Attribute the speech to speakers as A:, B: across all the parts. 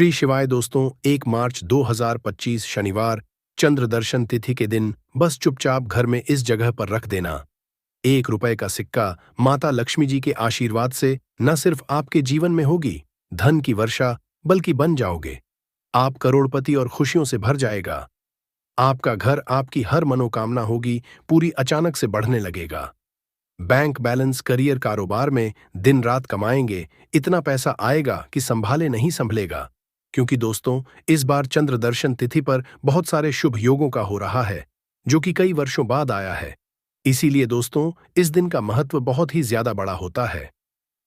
A: श्री शिवाय दोस्तों, 1 मार्च 2025 शनिवार चंद्र दर्शन तिथि के दिन बस चुपचाप घर में इस जगह पर रख देना। 1 रुपए का सिक्का माता लक्ष्मी जी के आशीर्वाद से न सिर्फ आपके जीवन में होगी धन की वर्षा, बल्कि बन जाओगे आप करोड़पति और खुशियों से भर जाएगा। आपका घर, आपकी हर मनोकामना होगी पूरी, अचानक से बढ़ने लगेगा। बैंक बैलेंस, करियर, कारोबार में दिन रात कमाएंगे, इतना पैसा आएगा कि संभाले नहीं संभलेगा। क्योंकि दोस्तों, इस बार चंद्र दर्शन तिथि पर बहुत सारे शुभ योगों का हो रहा है, जो कि कई वर्षों बाद आया है। इसीलिए दोस्तों, इस दिन का महत्व बहुत ही ज्यादा बड़ा होता है।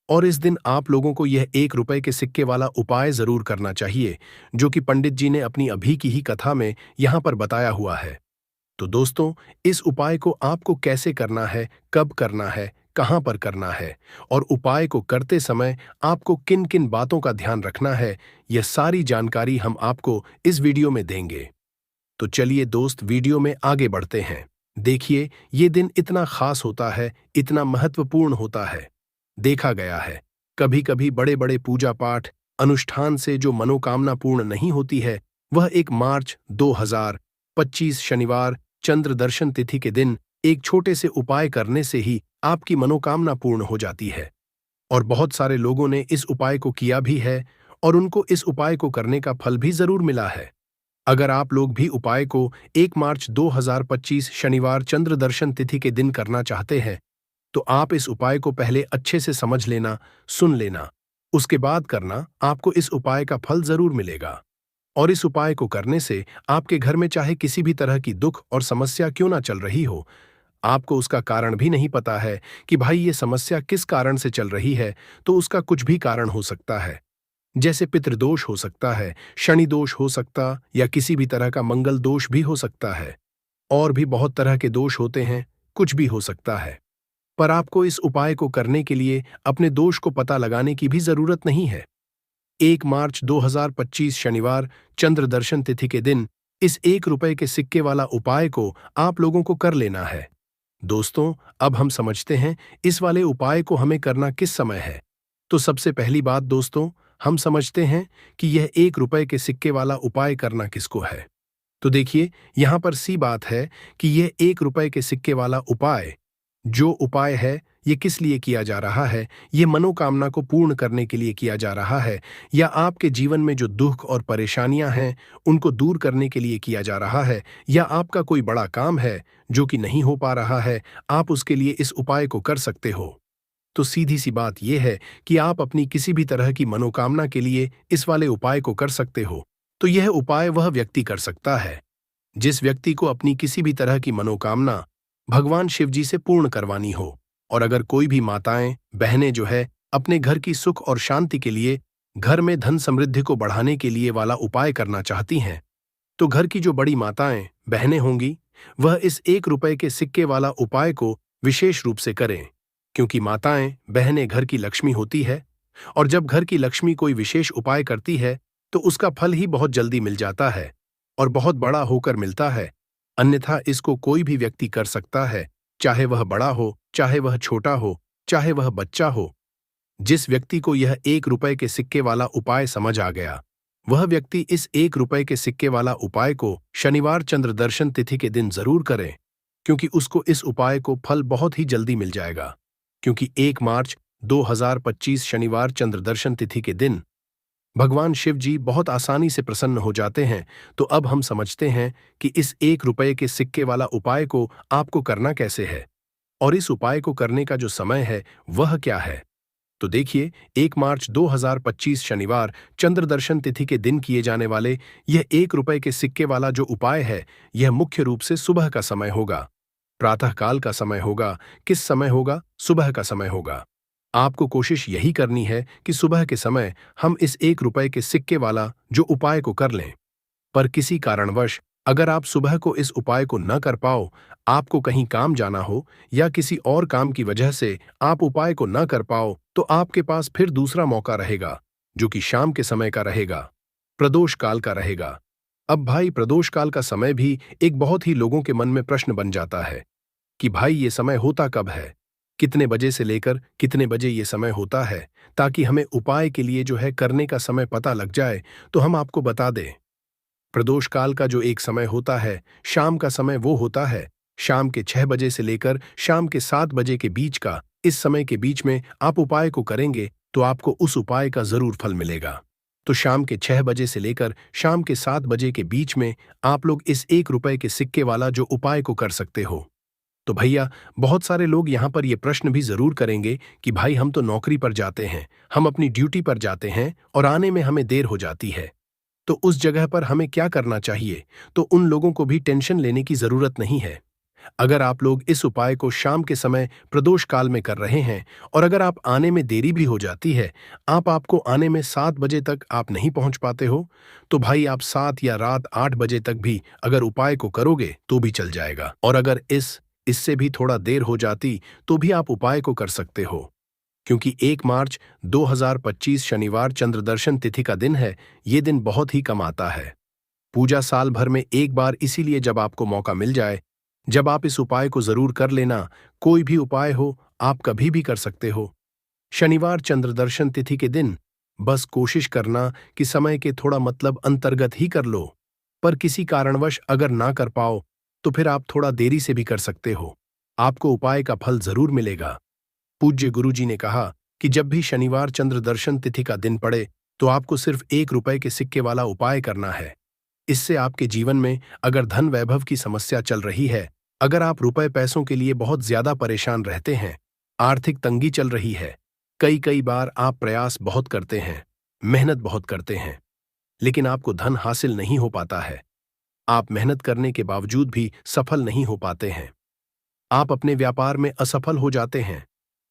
A: और इस दिन आप लोगों को यह 1 रुपए के सिक्के वाला उपाय जरूर करना चाहिए, जो कि पंडित जी ने अपनी अभी की ही कथा में यहां पर बताया हुआ है। तो दोस्तों, इस उपाय को आपको कैसे करना है, कब करना है, कहां पर करना है और उपाय को करते समय आपको किन किन बातों का ध्यान रखना है, यह सारी जानकारी हम आपको इस वीडियो में देंगे। तो चलिए दोस्त, वीडियो में आगे बढ़ते हैं। देखिए, ये दिन इतना खास होता है, इतना महत्वपूर्ण होता है। देखा गया है, कभी कभी बड़े बड़े पूजा पाठ अनुष्ठान से जो मनोकामना पूर्ण नहीं होती है, वह 1 मार्च 2025 शनिवार चंद्र दर्शन तिथि के दिन एक छोटे से उपाय करने से ही आपकी मनोकामना पूर्ण हो जाती है। और बहुत सारे लोगों ने इस उपाय को किया भी है और उनको इस उपाय को करने का फल भी जरूर मिला है। अगर आप लोग भी उपाय को 1 मार्च 2025 शनिवार चंद्र दर्शन तिथि के दिन करना चाहते हैं, तो आप इस उपाय को पहले अच्छे से समझ लेना, सुन लेना, उसके बाद करना। आपको इस उपाय का फल जरूर मिलेगा। और इस उपाय को करने से आपके घर में चाहे किसी भी तरह की दुख और समस्या क्यों ना चल रही हो, आपको उसका कारण भी नहीं पता है कि भाई ये समस्या किस कारण से चल रही है, तो उसका कुछ भी कारण हो सकता है। जैसे पितृदोष हो सकता है, शनि दोष हो सकता, या किसी भी तरह का मंगल दोष भी हो सकता है। और भी बहुत तरह के दोष होते हैं, कुछ भी हो सकता है। पर आपको इस उपाय को करने के लिए अपने दोष को पता लगाने की भी जरूरत नहीं है। 1 मार्च 2025 शनिवार चंद्र दर्शन तिथि के दिन इस 1 रुपए के सिक्के वाला उपाय को आप लोगों को कर लेना है। दोस्तों, अब हम समझते हैं इस वाले उपाय को हमें करना किस समय है। तो सबसे पहली बात दोस्तों, हम समझते हैं कि यह 1 रुपए के सिक्के वाला उपाय करना किसको है। तो देखिए, यहां पर सी बात है कि यह 1 रुपए के सिक्के वाला उपाय, जो उपाय है, ये किस लिए किया जा रहा है। ये मनोकामना को पूर्ण करने के लिए किया जा रहा है, या आपके जीवन में जो दुख और परेशानियां हैं उनको दूर करने के लिए किया जा रहा है, या आपका कोई बड़ा काम है जो कि नहीं हो पा रहा है, आप उसके लिए इस उपाय को कर सकते हो। तो सीधी सी बात यह है कि आप अपनी किसी भी तरह की मनोकामना के लिए इस वाले उपाय को कर सकते हो। तो यह उपाय वह व्यक्ति कर सकता है जिस व्यक्ति को अपनी किसी भी तरह की मनोकामना भगवान शिव जी से पूर्ण करवानी हो। और अगर कोई भी माताएं, बहनें जो है अपने घर की सुख और शांति के लिए, घर में धन समृद्धि को बढ़ाने के लिए वाला उपाय करना चाहती हैं, तो घर की जो बड़ी माताएं, बहनें होंगी, वह इस 1 रुपए के सिक्के वाला उपाय को विशेष रूप से करें। क्योंकि माताएं, बहनें घर की लक्ष्मी होती है, और जब घर की लक्ष्मी कोई विशेष उपाय करती है तो उसका फल ही बहुत जल्दी मिल जाता है और बहुत बड़ा होकर मिलता है। अन्यथा इसको कोई भी व्यक्ति कर सकता है, चाहे वह बड़ा हो, चाहे वह छोटा हो, चाहे वह बच्चा हो। जिस व्यक्ति को यह 1 रुपए के सिक्के वाला उपाय समझ आ गया, वह व्यक्ति इस 1 रुपए के सिक्के वाला उपाय को शनिवार चंद्र दर्शन तिथि के दिन जरूर करें, क्योंकि उसको इस उपाय को फल बहुत ही जल्दी मिल जाएगा। क्योंकि 1 मार्च 2025 शनिवार चंद्र दर्शन तिथि के दिन भगवान शिव जी बहुत आसानी से प्रसन्न हो जाते हैं। तो अब हम समझते हैं कि इस 1 रुपए के सिक्के वाला उपाय को आपको करना कैसे है, और इस उपाय को करने का जो समय है वह क्या है। तो देखिए, 1 मार्च 2025 शनिवार चंद्र दर्शन तिथि के दिन किए जाने वाले यह 1 रुपए के सिक्के वाला जो उपाय है, यह मुख्य रूप से सुबह का समय होगा, प्रातःकाल का समय होगा। किस समय होगा? सुबह का समय होगा। आपको कोशिश यही करनी है कि सुबह के समय हम इस 1 रुपए के सिक्के वाला जो उपाय को कर लें। पर किसी कारणवश अगर आप सुबह को इस उपाय को न कर पाओ, आपको कहीं काम जाना हो या किसी और काम की वजह से आप उपाय को न कर पाओ, तो आपके पास फिर दूसरा मौका रहेगा, जो कि शाम के समय का रहेगा, प्रदोष काल का रहेगा। अब भाई, प्रदोष काल का समय भी एक बहुत ही लोगों के मन में प्रश्न बन जाता है कि भाई ये समय होता कब है। कितने बजे से लेकर कितने बजे ये समय होता है, ताकि हमें उपाय के लिए जो है करने का समय पता लग जाए तो हम आपको बता दें। प्रदोष काल का जो एक समय होता है, शाम का समय वो होता है शाम के 6 बजे से लेकर शाम के 7 बजे के बीच का। इस समय के बीच में आप उपाय को करेंगे तो आपको उस उपाय का जरूर फल मिलेगा। तो शाम के 6 बजे से लेकर शाम के 7 बजे के बीच में आप लोग इस 1 रुपए के सिक्के वाला जो उपाय को कर सकते हो। तो भैया, बहुत सारे लोग यहाँ पर ये प्रश्न भी जरूर करेंगे कि भाई हम तो नौकरी पर जाते हैं, हम अपनी ड्यूटी पर जाते हैं और आने में हमें देर हो जाती है, तो उस जगह पर हमें क्या करना चाहिए? तो उन लोगों को भी टेंशन लेने की जरूरत नहीं है। अगर आप लोग इस उपाय को शाम के समय प्रदोष काल में कर रहे हैं और अगर आप आने में देरी भी हो जाती है, आपको आने में 7 बजे तक आप नहीं पहुंच पाते हो, तो भाई आप 7 या रात 8 बजे तक भी अगर उपाय को करोगे तो भी चल जाएगा। और अगर इससे भी थोड़ा देर हो जाती तो भी आप उपाय को कर सकते हो, क्योंकि 1 मार्च 2025 शनिवार चंद्रदर्शन तिथि का दिन है। ये दिन बहुत ही कम आता है। पूजा साल भर में एक बार, इसीलिए जब आपको मौका मिल जाए, जब आप इस उपाय को जरूर कर लेना। कोई भी उपाय हो, आप कभी भी कर सकते हो। शनिवार चंद्रदर्शन तिथि के दिन बस कोशिश करना कि समय के थोड़ा मतलब अंतर्गत ही कर लो, पर किसी कारणवश अगर ना कर पाओ तो फिर आप थोड़ा देरी से भी कर सकते हो। आपको उपाय का फल जरूर मिलेगा। पूज्य गुरुजी ने कहा कि जब भी शनिवार चंद्रदर्शन तिथि का दिन पड़े तो आपको सिर्फ 1 रुपए के सिक्के वाला उपाय करना है। इससे आपके जीवन में अगर धन वैभव की समस्या चल रही है, अगर आप रुपए पैसों के लिए बहुत ज्यादा परेशान रहते हैं, आर्थिक तंगी चल रही है, कई कई बार आप प्रयास बहुत करते हैं, मेहनत बहुत करते हैं, लेकिन आपको धन हासिल नहीं हो पाता है, आप मेहनत करने के बावजूद भी सफल नहीं हो पाते हैं, आप अपने व्यापार में असफल हो जाते हैं,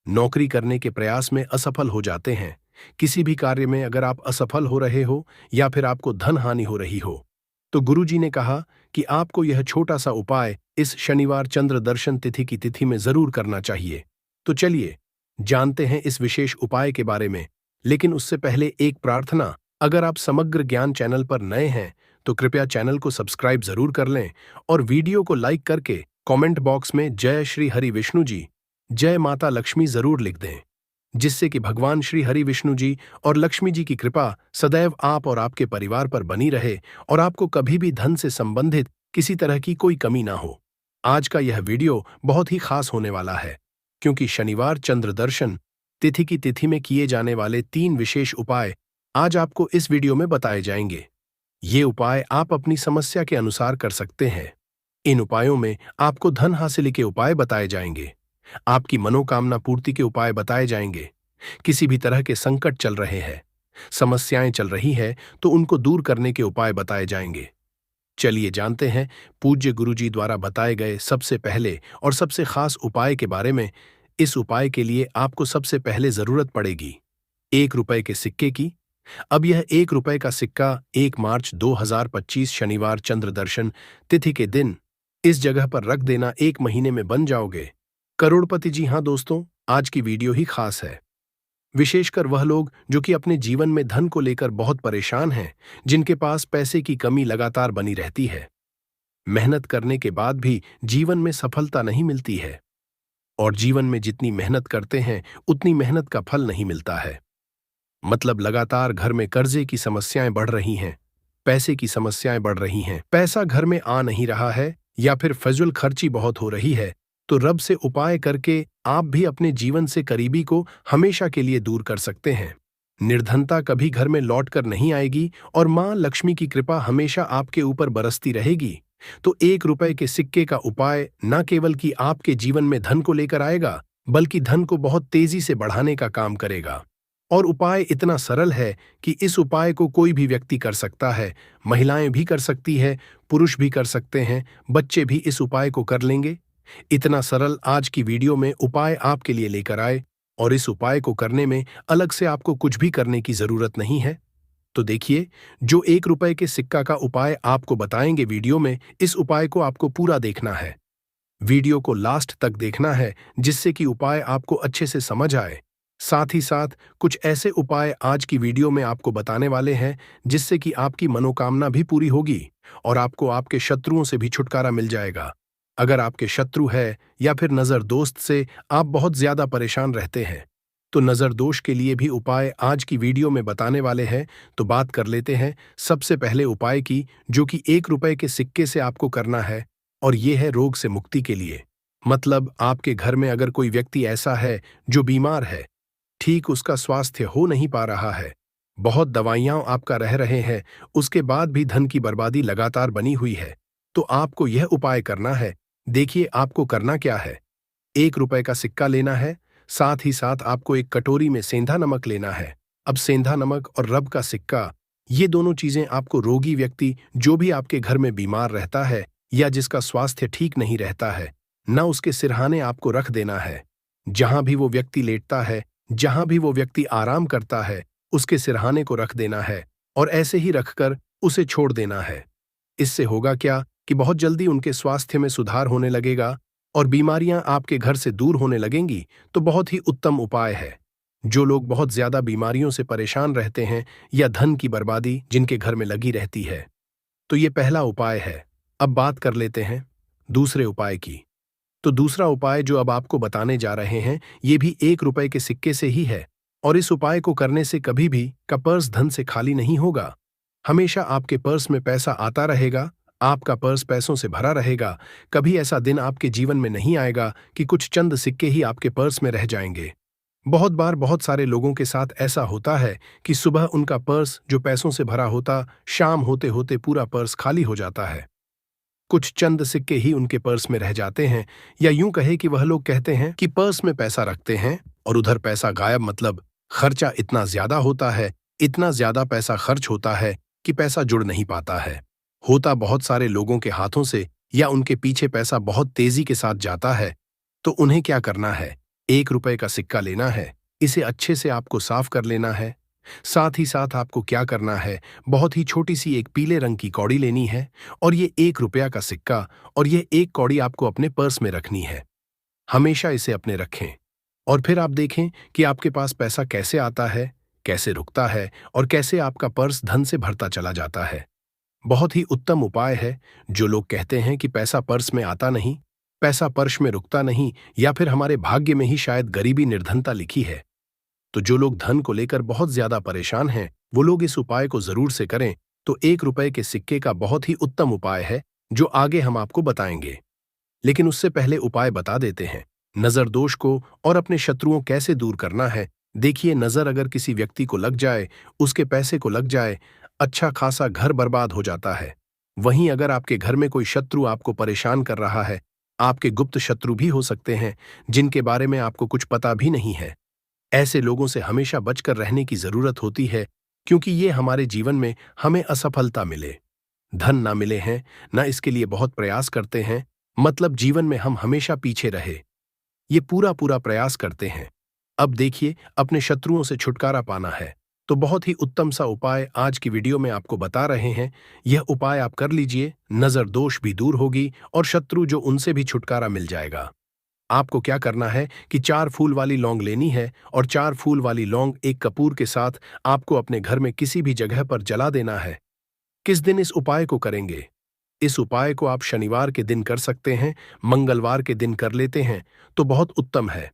A: नौकरी करने के प्रयास में असफल हो जाते हैं, किसी भी कार्य में अगर आप असफल हो रहे हो या फिर आपको धन हानि हो रही हो, तो गुरुजी ने कहा कि आपको यह छोटा सा उपाय इस शनिवार चंद्र दर्शन तिथि की तिथि में जरूर करना चाहिए। तो चलिए जानते हैं इस विशेष उपाय के बारे में, लेकिन उससे पहले एक प्रार्थना। अगर आप समग्र ज्ञान चैनल पर नए हैं तो कृपया चैनल को सब्सक्राइब जरूर कर लें और वीडियो को लाइक करके कमेंट बॉक्स में जय श्री हरि विष्णु जी, जय माता लक्ष्मी जरूर लिख दें, जिससे कि भगवान श्री हरि विष्णु जी और लक्ष्मी जी की कृपा सदैव आप और आपके परिवार पर बनी रहे और आपको कभी भी धन से संबंधित किसी तरह की कोई कमी ना हो। आज का यह वीडियो बहुत ही खास होने वाला है, क्योंकि शनिवार चंद्र दर्शन तिथि की तिथि में किए जाने वाले 3 विशेष उपाय आज आपको इस वीडियो में बताए जाएंगे। ये उपाय आप अपनी समस्या के अनुसार कर सकते हैं। इन उपायों में आपको धन हासिल के उपाय बताए जाएंगे, आपकी मनोकामना पूर्ति के उपाय बताए जाएंगे, किसी भी तरह के संकट चल रहे हैं, समस्याएं चल रही है तो उनको दूर करने के उपाय बताए जाएंगे। चलिए जानते हैं पूज्य गुरुजी द्वारा बताए गए सबसे पहले और सबसे खास उपाय के बारे में। इस उपाय के लिए आपको सबसे पहले जरूरत पड़ेगी 1 रुपए के सिक्के की। अब यह 1 रुपए का सिक्का 1 मार्च 2025 शनिवार चंद्रदर्शन तिथि के दिन इस जगह पर रख देना, 1 महीने में बन जाओगे करोड़पति। जी हाँ दोस्तों, आज की वीडियो ही खास है, विशेषकर वह लोग जो कि अपने जीवन में धन को लेकर बहुत परेशान हैं, जिनके पास पैसे की कमी लगातार बनी रहती है, मेहनत करने के बाद भी जीवन में सफलता नहीं मिलती है और जीवन में जितनी मेहनत करते हैं उतनी मेहनत का फल नहीं मिलता है। मतलब लगातार घर में कर्जे की समस्याएं बढ़ रही हैं, पैसे की समस्याएं बढ़ रही हैं, पैसा घर में आ नहीं रहा है या फिर फजूल खर्ची बहुत हो रही है, तो रब से उपाय करके आप भी अपने जीवन से करीबी को हमेशा के लिए दूर कर सकते हैं। निर्धनता कभी घर में लौट कर नहीं आएगी और मां लक्ष्मी की कृपा हमेशा आपके ऊपर बरसती रहेगी। तो 1 रुपए के सिक्के का उपाय न केवल कि आपके जीवन में धन को लेकर आएगा, बल्कि धन को बहुत तेजी से बढ़ाने का काम करेगा। और उपाय इतना सरल है कि इस उपाय को कोई भी व्यक्ति कर सकता है, महिलाएं भी कर सकती है, पुरुष भी कर सकते हैं, बच्चे भी इस उपाय को कर लेंगे। इतना सरल आज की वीडियो में उपाय आपके लिए लेकर आए और इस उपाय को करने में अलग से आपको कुछ भी करने की जरूरत नहीं है। तो देखिए, जो 1 रुपए के सिक्का का उपाय आपको बताएंगे वीडियो में, इस उपाय को आपको पूरा देखना है, वीडियो को लास्ट तक देखना है, जिससे कि उपाय आपको अच्छे से समझ आए। साथ ही साथ कुछ ऐसे उपाय आज की वीडियो में आपको बताने वाले हैं जिससे कि आपकी मनोकामना भी पूरी होगी और आपको आपके शत्रुओं से भी छुटकारा मिल जाएगा। अगर आपके शत्रु है या फिर नजर दोस्त से आप बहुत ज्यादा परेशान रहते हैं, तो नजर दोष के लिए भी उपाय आज की वीडियो में बताने वाले हैं। तो बात कर लेते हैं सबसे पहले उपाय की, जो कि 1 रुपए के सिक्के से आपको करना है, और ये है रोग से मुक्ति के लिए। मतलब आपके घर में अगर कोई व्यक्ति ऐसा है जो बीमार है, ठीक उसका स्वास्थ्य हो नहीं पा रहा है, बहुत दवाइयां आपका रह रहे हैं, उसके बाद भी धन की बर्बादी लगातार बनी हुई है, तो आपको यह उपाय करना है। देखिए आपको करना क्या है। 1 रुपए का सिक्का लेना है, साथ ही साथ आपको एक कटोरी में सेंधा नमक लेना है। अब सेंधा नमक और रब का सिक्का, ये दोनों चीजें आपको रोगी व्यक्ति जो भी आपके घर में बीमार रहता है या जिसका स्वास्थ्य ठीक नहीं रहता है, न उसके सिरहाने आपको रख देना है। जहां भी वो व्यक्ति लेटता है, जहां भी वो व्यक्ति आराम करता है, उसके सिरहाने को रख देना है और ऐसे ही रखकर उसे छोड़ देना है। इससे होगा क्या कि बहुत जल्दी उनके स्वास्थ्य में सुधार होने लगेगा और बीमारियां आपके घर से दूर होने लगेंगी। तो बहुत ही उत्तम उपाय है। जो लोग बहुत ज्यादा बीमारियों से परेशान रहते हैं या धन की बर्बादी जिनके घर में लगी रहती है, तो ये पहला उपाय है। अब बात कर लेते हैं दूसरे उपाय की। तो दूसरा उपाय जो अब आपको बताने जा रहे हैं, ये भी 1 रुपए के सिक्के से ही है, और इस उपाय को करने से कभी भी का पर्स धन से खाली नहीं होगा। हमेशा आपके पर्स में पैसा आता रहेगा, आपका पर्स पैसों से भरा रहेगा। कभी ऐसा दिन आपके जीवन में नहीं आएगा कि कुछ चंद सिक्के ही आपके पर्स में रह जाएंगे। बहुत बार बहुत सारे लोगों के साथ ऐसा होता है कि सुबह उनका पर्स जो पैसों से भरा होता, शाम होते होते पूरा पर्स खाली हो जाता है। कुछ चंद सिक्के ही उनके पर्स में रह जाते हैं, या यूं कहे कि वह लोग कहते हैं कि पर्स में पैसा रखते हैं और उधर पैसा गायब। मतलब खर्चा इतना ज्यादा होता है, इतना ज्यादा पैसा खर्च होता है कि पैसा जुड़ नहीं पाता है। होता बहुत सारे लोगों के हाथों से या उनके पीछे पैसा बहुत तेजी के साथ जाता है। तो उन्हें क्या करना है, 1 रुपए का सिक्का लेना है, इसे अच्छे से आपको साफ कर लेना है। साथ ही साथ आपको क्या करना है, बहुत ही छोटी सी एक पीले रंग की कौड़ी लेनी है, और ये 1 रुपया का सिक्का और ये एक कौड़ी आपको अपने पर्स में रखनी है। हमेशा इसे अपने रखें, और फिर आप देखें कि आपके पास पैसा कैसे आता है, कैसे रुकता है, और कैसे आपका पर्स धन से भरता चला जाता है। बहुत ही उत्तम उपाय है। जो लोग कहते हैं कि पैसा पर्स में आता नहीं, पैसा पर्स में रुकता नहीं, या फिर हमारे भाग्य में ही शायद गरीबी निर्धनता लिखी है, तो जो लोग धन को लेकर बहुत ज्यादा परेशान हैं, वो लोग इस उपाय को जरूर से करें। तो 1 रुपए के सिक्के का बहुत ही उत्तम उपाय है, जो आगे हम आपको बताएंगे। लेकिन उससे पहले उपाय बता देते हैं, नजर दोष को और अपने शत्रुओं कैसे दूर करना है। देखिए, नजर अगर किसी व्यक्ति को लग जाए, उसके पैसे को लग जाए, अच्छा खासा घर बर्बाद हो जाता है। वहीं अगर आपके घर में कोई शत्रु आपको परेशान कर रहा है, आपके गुप्त शत्रु भी हो सकते हैं जिनके बारे में आपको कुछ पता भी नहीं है। ऐसे लोगों से हमेशा बचकर रहने की जरूरत होती है, क्योंकि ये हमारे जीवन में हमें असफलता मिले, धन ना मिले हैं, ना इसके लिए बहुत प्रयास करते हैं, मतलब जीवन में हम हमेशा पीछे रहे, ये पूरा पूरा प्रयास करते हैं। अब देखिए, अपने शत्रुओं से छुटकारा पाना है, तो बहुत ही उत्तम सा उपाय आज की वीडियो में आपको बता रहे हैं। यह उपाय आप कर लीजिए, नजर दोष भी दूर होगी और शत्रु जो उनसे भी छुटकारा मिल जाएगा। आपको क्या करना है कि 4 फूल वाली लौंग लेनी है, और 4 फूल वाली लौंग एक कपूर के साथ आपको अपने घर में किसी भी जगह पर जला देना है। किस दिन इस उपाय को करेंगे? इस उपाय को आप शनिवार के दिन कर सकते हैं, मंगलवार के दिन कर लेते हैं तो बहुत उत्तम है।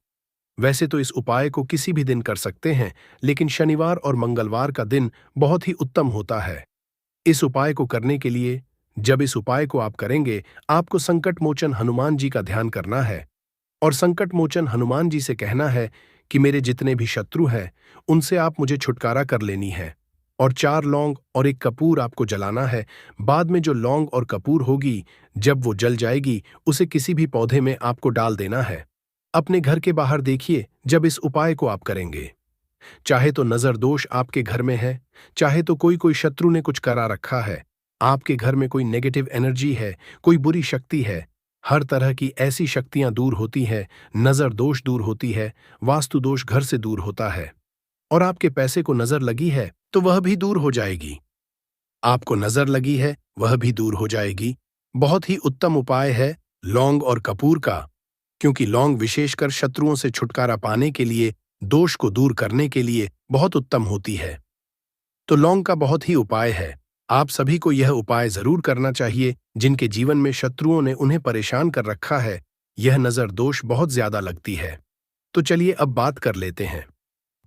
A: वैसे तो इस उपाय को किसी भी दिन कर सकते हैं, लेकिन शनिवार और मंगलवार का दिन बहुत ही उत्तम होता है इस उपाय को करने के लिए। जब इस उपाय को आप करेंगे, आपको संकट मोचन हनुमान जी का ध्यान करना है, और संकट मोचन हनुमान जी से कहना है कि मेरे जितने भी शत्रु हैं, उनसे आप मुझे छुटकारा कर लेनी है। और 4 लौंग और एक कपूर आपको जलाना है। बाद में जो लौंग और कपूर होगी, जब वो जल जाएगी, उसे किसी भी पौधे में आपको डाल देना है। अपने घर के बाहर देखिए, जब इस उपाय को आप करेंगे, चाहे तो नजर दोष आपके घर में है, चाहे तो कोई शत्रु ने कुछ करा रखा है, आपके घर में कोई नेगेटिव एनर्जी है, कोई बुरी शक्ति है, हर तरह की ऐसी शक्तियां दूर होती है, नजर दोष दूर होती है, वास्तु दोष घर से दूर होता है, और आपके पैसे को नजर लगी है तो वह भी दूर हो जाएगी। आपको नजर लगी है, वह भी दूर हो जाएगी। बहुत ही उत्तम उपाय है लौंग और कपूर का, क्योंकि लौंग विशेषकर शत्रुओं से छुटकारा पाने के लिए, दोष को दूर करने के लिए बहुत उत्तम होती है। तो लौंग का बहुत ही उपाय है। आप सभी को यह उपाय जरूर करना चाहिए जिनके जीवन में शत्रुओं ने उन्हें परेशान कर रखा है। यह नजर दोष बहुत ज्यादा लगती है। तो चलिए अब बात कर लेते हैं।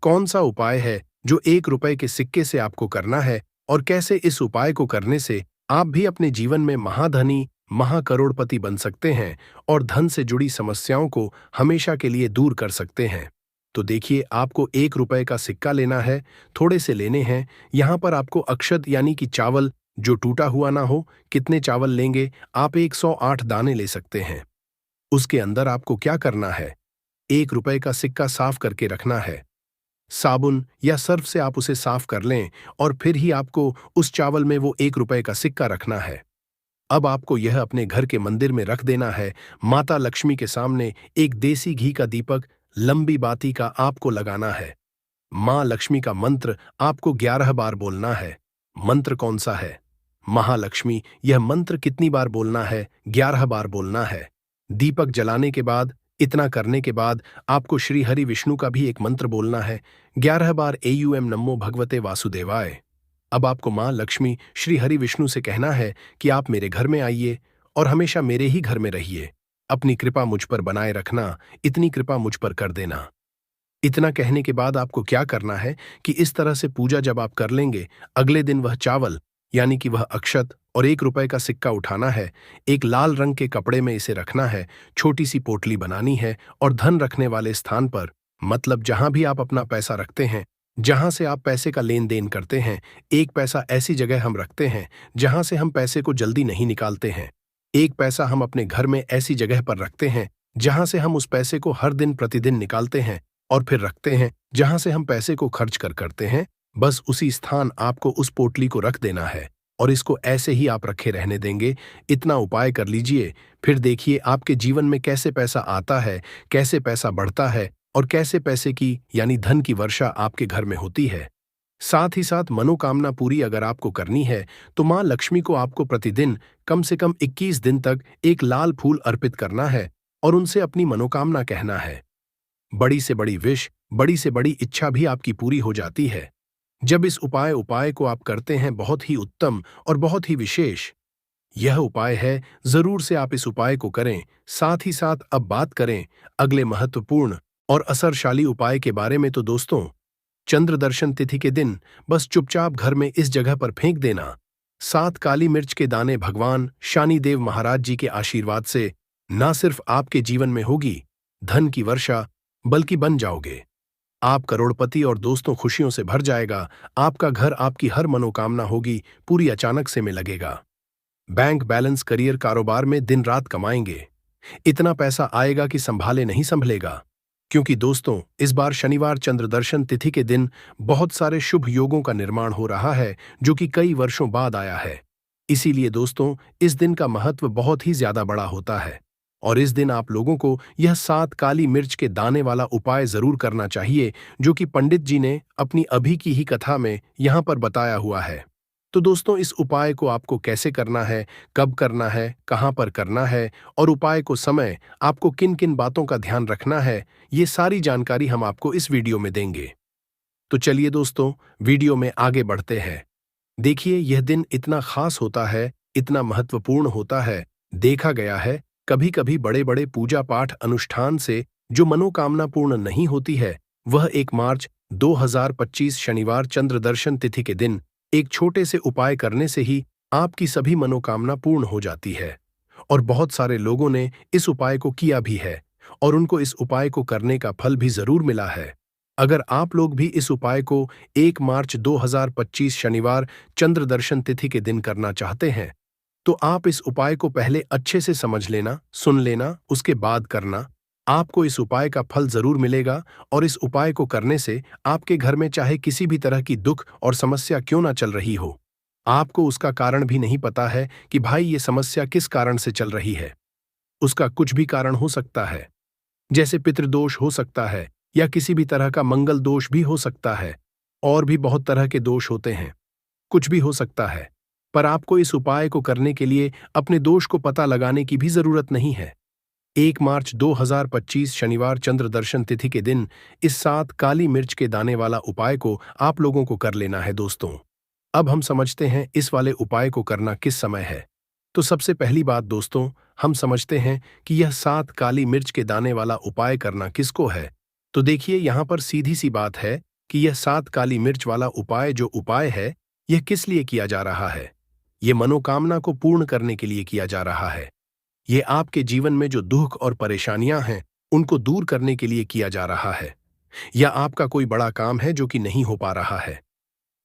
A: कौन सा उपाय है जो 1 रुपए के सिक्के से आपको करना है और कैसे इस उपाय को करने से आप भी अपने जीवन में महाधनी, महाकरोड़पति बन सकते हैं और धन से जुड़ी समस्याओं को हमेशा के लिए दूर कर सकते हैं। तो देखिए, आपको 1 रुपए का सिक्का लेना है, थोड़े से लेने हैं। यहाँ पर आपको अक्षत यानी कि चावल जो टूटा हुआ ना हो, कितने चावल लेंगे? आप 108 दाने ले सकते हैं। उसके अंदर आपको क्या करना है? 1 रुपए का सिक्का साफ करके रखना है। साबुन या सर्फ से आप उसे साफ कर लें और फिर ही आपको उस चावल में वो 1 रुपए का सिक्का रखना है। अब आपको यह अपने घर के मंदिर में रख देना है। माता लक्ष्मी के सामने एक देसी घी का दीपक, लंबी बाती का आपको लगाना है। मां लक्ष्मी का मंत्र आपको 11 बार बोलना है। मंत्र कौन सा है? महालक्ष्मी। यह मंत्र कितनी बार बोलना है? 11 बार बोलना है। दीपक जलाने के बाद, इतना करने के बाद आपको श्री हरि विष्णु का भी एक मंत्र बोलना है 11 बार। एयूएम नमो भगवते वासुदेवाय। अब आपको मां लक्ष्मी, श्री हरि विष्णु से कहना है कि आप मेरे घर में आइए और हमेशा मेरे ही घर में रहिए। अपनी कृपा मुझ पर बनाए रखना, इतनी कृपा मुझ पर कर देना। इतना कहने के बाद आपको क्या करना है कि इस तरह से पूजा जब आप कर लेंगे, अगले दिन वह चावल यानी कि वह अक्षत और 1 रुपए का सिक्का उठाना है। एक लाल रंग के कपड़े में इसे रखना है। छोटी सी पोटली बनानी है और धन रखने वाले स्थान पर, मतलब जहां भी आप अपना पैसा रखते हैं, जहां से आप पैसे का लेन देन करते हैं, एक पैसा ऐसी जगह हम रखते हैं जहां से हम पैसे को जल्दी नहीं निकालते हैं। एक पैसा हम अपने घर में ऐसी जगह पर रखते हैं जहां से हम उस पैसे को हर दिन प्रतिदिन निकालते हैं और फिर रखते हैं जहां से हम पैसे को खर्च कर करते हैं। बस उसी स्थान आपको उस पोटली को रख देना है और इसको ऐसे ही आप रखे रहने देंगे। इतना उपाय कर लीजिए, फिर देखिए आपके जीवन में कैसे पैसा आता है, कैसे पैसा बढ़ता है और कैसे पैसे की यानी धन की वर्षा आपके घर में होती है। साथ ही साथ मनोकामना पूरी अगर आपको करनी है तो मां लक्ष्मी को आपको प्रतिदिन कम से कम 21 दिन तक एक लाल फूल अर्पित करना है और उनसे अपनी मनोकामना कहना है। बड़ी से बड़ी विश, बड़ी से बड़ी इच्छा भी आपकी पूरी हो जाती है जब इस उपाय को आप करते हैं। बहुत ही उत्तम और बहुत ही विशेष यह उपाय है। जरूर से आप इस उपाय को करें। साथ ही साथ अब बात करें अगले महत्वपूर्ण और असरशाली उपाय के बारे में। तो दोस्तों, चंद्र दर्शन तिथि के दिन बस चुपचाप घर में इस जगह पर फेंक देना 7 काली मिर्च के दाने। भगवान शनिदेव महाराज जी के आशीर्वाद से ना सिर्फ आपके जीवन में होगी धन की वर्षा, बल्कि बन जाओगे आप करोड़पति और दोस्तों खुशियों से भर जाएगा। आपका घर, आपकी हर मनोकामना होगी पूरी, अचानक से में लगेगा। बैंक बैलेंस, करियर, कारोबार में दिन रात कमाएंगे। इतना पैसा आएगा कि संभाले नहीं संभलेगा। क्योंकि दोस्तों, इस बार शनिवार चंद्र दर्शन तिथि के दिन बहुत सारे शुभ योगों का निर्माण हो रहा है जो कि कई वर्षों बाद आया है। इसीलिए दोस्तों, इस दिन का महत्व बहुत ही ज्यादा बड़ा होता है और इस दिन आप लोगों को यह 7 काली मिर्च के दाने वाला उपाय जरूर करना चाहिए जो कि पंडित जी ने अपनी अभी की ही कथा में यहां पर बताया हुआ है। तो दोस्तों, इस उपाय को आपको कैसे करना है, कब करना है, कहां पर करना है और उपाय को समय आपको किन किन बातों का ध्यान रखना है, ये सारी जानकारी हम आपको इस वीडियो में देंगे। तो चलिए दोस्तों, वीडियो में आगे बढ़ते हैं। देखिए, यह दिन इतना खास होता है, इतना महत्वपूर्ण होता है। देखा गया है कभी कभी बड़े बड़े पूजा पाठ अनुष्ठान से जो मनोकामना पूर्ण नहीं होती है, वह 1 मार्च 2025 शनिवार चंद्र दर्शन तिथि के दिन एक छोटे से उपाय करने से ही आपकी सभी मनोकामना पूर्ण हो जाती है। और बहुत सारे लोगों ने इस उपाय को किया भी है और उनको इस उपाय को करने का फल भी जरूर मिला है। अगर आप लोग भी इस उपाय को 1 मार्च 2025 शनिवार चंद्र दर्शन तिथि के दिन करना चाहते हैं तो आप इस उपाय को पहले अच्छे से समझ लेना, सुन लेना, उसके बाद करना। आपको इस उपाय का फल जरूर मिलेगा और इस उपाय को करने से आपके घर में चाहे किसी भी तरह की दुख और समस्या क्यों ना चल रही हो, आपको उसका कारण भी नहीं पता है कि भाई ये समस्या किस कारण से चल रही है। उसका कुछ भी कारण हो सकता है, जैसे पितृदोष हो सकता है या किसी भी तरह का मंगल दोष भी हो सकता है, और भी बहुत तरह के दोष होते हैं। कुछ भी हो सकता है, पर आपको इस उपाय को करने के लिए अपने दोष को पता लगाने की भी जरूरत नहीं है। 1 मार्च 2025 शनिवार चंद्र दर्शन तिथि के दिन इस 7 काली मिर्च के दाने वाला उपाय को आप लोगों को कर लेना है दोस्तों। अब हम समझते हैं इस वाले उपाय को करना किस समय है। तो सबसे पहली बात दोस्तों, हम समझते हैं कि यह 7 काली मिर्च के दाने वाला उपाय करना किसको है। तो देखिए यहाँ पर सीधी सी बात है कि यह 7 काली मिर्च वाला उपाय जो उपाय है, यह किस लिए किया जा रहा है। ये मनोकामना को पूर्ण करने के लिए किया जा रहा है। ये आपके जीवन में जो दुख और परेशानियां हैं, उनको दूर करने के लिए किया जा रहा है। या आपका कोई बड़ा काम है जो कि नहीं हो पा रहा है,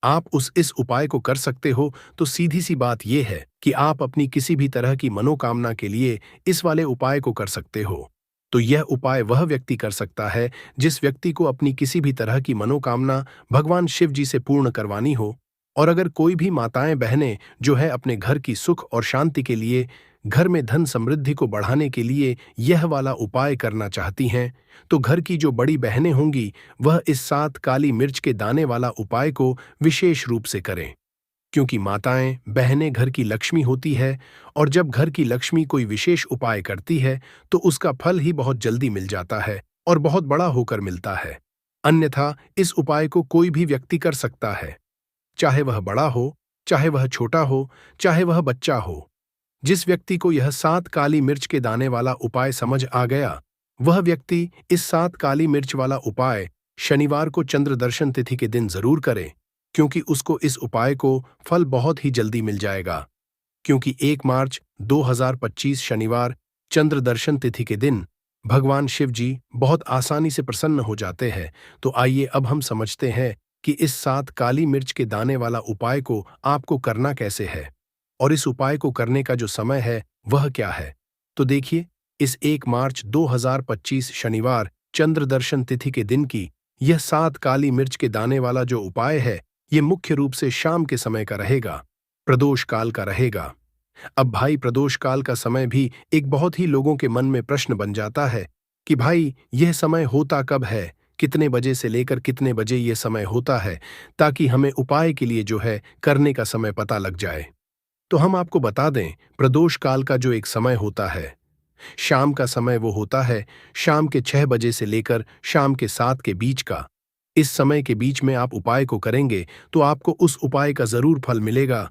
A: आप उस इस उपाय को कर सकते हो। तो सीधी सी बात यह है कि आप अपनी किसी भी तरह की मनोकामना के लिए इस वाले उपाय को कर सकते हो। तो यह उपाय वह व्यक्ति कर सकता है जिस व्यक्ति को अपनी किसी भी तरह की मनोकामना भगवान शिव जी से पूर्ण करवानी हो। और अगर कोई भी माताएं बहनें जो है अपने घर की सुख और शांति के लिए, घर में धन समृद्धि को बढ़ाने के लिए यह वाला उपाय करना चाहती हैं, तो घर की जो बड़ी बहनें होंगी वह इस 7 काली मिर्च के दाने वाला उपाय को विशेष रूप से करें। क्योंकि माताएं बहनें घर की लक्ष्मी होती है, और जब घर की लक्ष्मी कोई विशेष उपाय करती है तो उसका फल ही बहुत जल्दी मिल जाता है और बहुत बड़ा होकर मिलता है। अन्यथा इस उपाय को कोई भी व्यक्ति कर सकता है, चाहे वह बड़ा हो, चाहे वह छोटा हो, चाहे वह बच्चा हो। जिस व्यक्ति को यह 7 काली मिर्च के दाने वाला उपाय समझ आ गया, वह व्यक्ति इस 7 काली मिर्च वाला उपाय शनिवार को चंद्र दर्शन तिथि के दिन जरूर करे, क्योंकि उसको इस उपाय को फल बहुत ही जल्दी मिल जाएगा। क्योंकि 1 मार्च 2025 शनिवार चंद्र दर्शन तिथि के दिन भगवान शिव जी बहुत आसानी से प्रसन्न हो जाते हैं। तो आइए अब हम समझते हैं कि इस 7 काली मिर्च के दाने वाला उपाय को आपको करना कैसे है, और इस उपाय को करने का जो समय है वह क्या है। तो देखिए, इस 1 मार्च 2025 शनिवार चंद्र दर्शन तिथि के दिन की यह 7 काली मिर्च के दाने वाला जो उपाय है, ये मुख्य रूप से शाम के समय का रहेगा, प्रदोष काल का रहेगा। अब भाई, प्रदोष काल का समय भी एक बहुत ही लोगों के मन में प्रश्न बन जाता है कि भाई यह समय होता कब है, कितने बजे से लेकर कितने बजे यह समय होता है, ताकि हमें उपाय के लिए जो है करने का समय पता लग जाए। तो हम आपको बता दें, प्रदोष काल का जो एक समय होता है, शाम का समय, वो होता है शाम के 6 बजे से लेकर शाम के 7 के बीच का। इस समय के बीच में आप उपाय को करेंगे तो आपको उस उपाय का जरूर फल मिलेगा।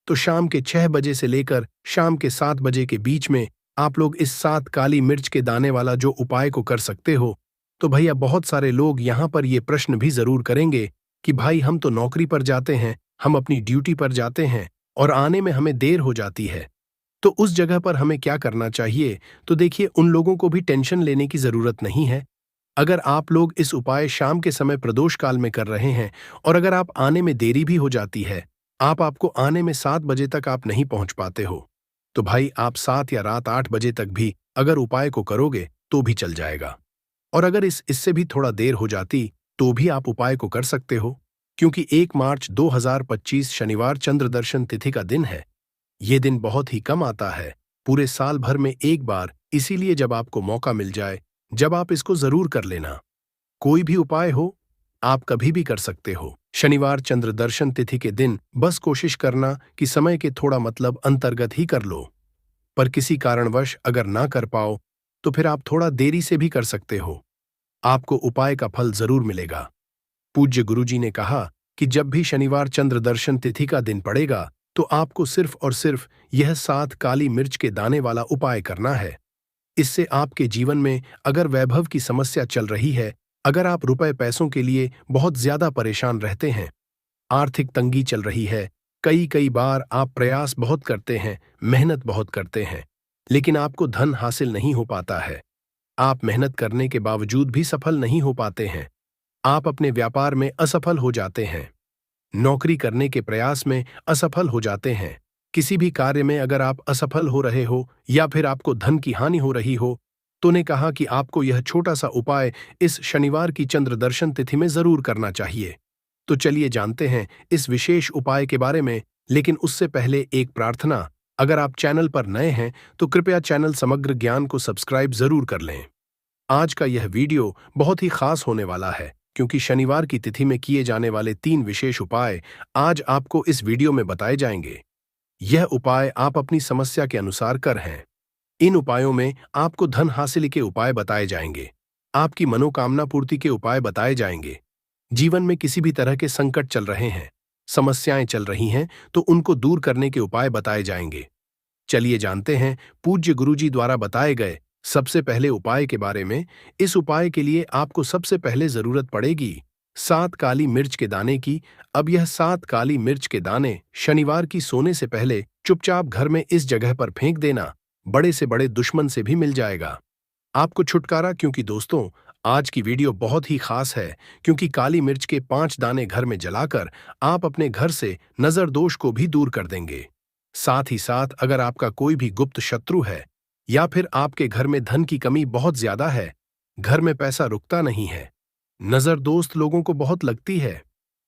A: तो शाम के 6 बजे से लेकर शाम के 7 बजे के बीच में आप लोग इस 7 काली मिर्च के दाने वाला जो उपाय को कर सकते हो। तो भैया, बहुत सारे लोग यहाँ पर ये प्रश्न भी जरूर करेंगे कि भाई हम तो नौकरी पर जाते हैं, हम अपनी ड्यूटी पर जाते हैं और आने में हमें देर हो जाती है, तो उस जगह पर हमें क्या करना चाहिए। तो देखिए, उन लोगों को भी टेंशन लेने की जरूरत नहीं है। अगर आप लोग इस उपाय शाम के समय प्रदोष काल में कर रहे हैं, और अगर आप आने में देरी भी हो जाती है, आपको आने में 7 बजे तक आप नहीं पहुंच पाते हो, तो भाई आप 7 या रात 8 बजे तक भी अगर उपाय को करोगे तो भी चल जाएगा। और अगर इससे भी थोड़ा देर हो जाती तो भी आप उपाय को कर सकते हो, क्योंकि 1 मार्च 2025 शनिवार चंद्र दर्शन तिथि का दिन है। ये दिन बहुत ही कम आता है, पूरे साल भर में एक बार, इसीलिए जब आपको मौका मिल जाए, जब आप इसको जरूर कर लेना। कोई भी उपाय हो, आप कभी भी कर सकते हो। शनिवार चंद्र दर्शन तिथि के दिन बस कोशिश करना कि समय के थोड़ा मतलब अंतर्गत ही कर लो। पर किसी कारणवश अगर ना कर पाओ तो फिर आप थोड़ा देरी से भी कर सकते हो, आपको उपाय का फल जरूर मिलेगा। पूज्य गुरुजी ने कहा कि जब भी शनिवार चंद्र दर्शन तिथि का दिन पड़ेगा तो आपको सिर्फ और सिर्फ यह 7 काली मिर्च के दाने वाला उपाय करना है। इससे आपके जीवन में अगर वैभव की समस्या चल रही है, अगर आप रुपए पैसों के लिए बहुत ज्यादा परेशान रहते हैं, आर्थिक तंगी चल रही है, कई कई बार आप प्रयास बहुत करते हैं, मेहनत बहुत करते हैं, लेकिन आपको धन हासिल नहीं हो पाता है, आप मेहनत करने के बावजूद भी सफल नहीं हो पाते हैं, आप अपने व्यापार में असफल हो जाते हैं, नौकरी करने के प्रयास में असफल हो जाते हैं, किसी भी कार्य में अगर आप असफल हो रहे हो या फिर आपको धन की हानि हो रही हो, तो ने कहा कि आपको यह छोटा सा उपाय इस शनिवार की चंद्र दर्शन तिथि में जरूर करना चाहिए। तो चलिए जानते हैं इस विशेष उपाय के बारे में, लेकिन उससे पहले एक प्रार्थना, अगर आप चैनल पर नए हैं तो कृपया चैनल समग्र ज्ञान को सब्सक्राइब जरूर कर लें। आज का यह वीडियो बहुत ही खास होने वाला है, क्योंकि शनिवार की तिथि में किए जाने वाले 3 विशेष उपाय आज आपको इस वीडियो में बताए जाएंगे। यह उपाय आप अपनी समस्या के अनुसार कर हैं। इन उपायों में आपको धन हासिल के उपाय बताए जाएंगे, आपकी मनोकामना पूर्ति के उपाय बताए जाएंगे। जीवन में किसी भी तरह के संकट चल रहे हैं, समस्याएं चल रही हैं तो उनको दूर करने के उपाय बताए जाएंगे। चलिए जानते हैं पूज्य गुरुजी द्वारा बताए गए सबसे पहले उपाय के बारे में। इस उपाय के लिए आपको सबसे पहले जरूरत पड़ेगी 7 काली मिर्च के दाने की। अब यह 7 काली मिर्च के दाने शनिवार की सोने से पहले चुपचाप घर में इस जगह पर फेंक देना। बड़े से बड़े दुश्मन से भी मिल जाएगा आपको छुटकारा। क्योंकि दोस्तों, आज की वीडियो बहुत ही खास है, क्योंकि काली मिर्च के 5 दाने घर में जलाकर आप अपने घर से नजर दोष को भी दूर कर देंगे। साथ ही साथ अगर आपका कोई भी गुप्त शत्रु है या फिर आपके घर में धन की कमी बहुत ज्यादा है, घर में पैसा रुकता नहीं है, नजर दोस्त लोगों को बहुत लगती है,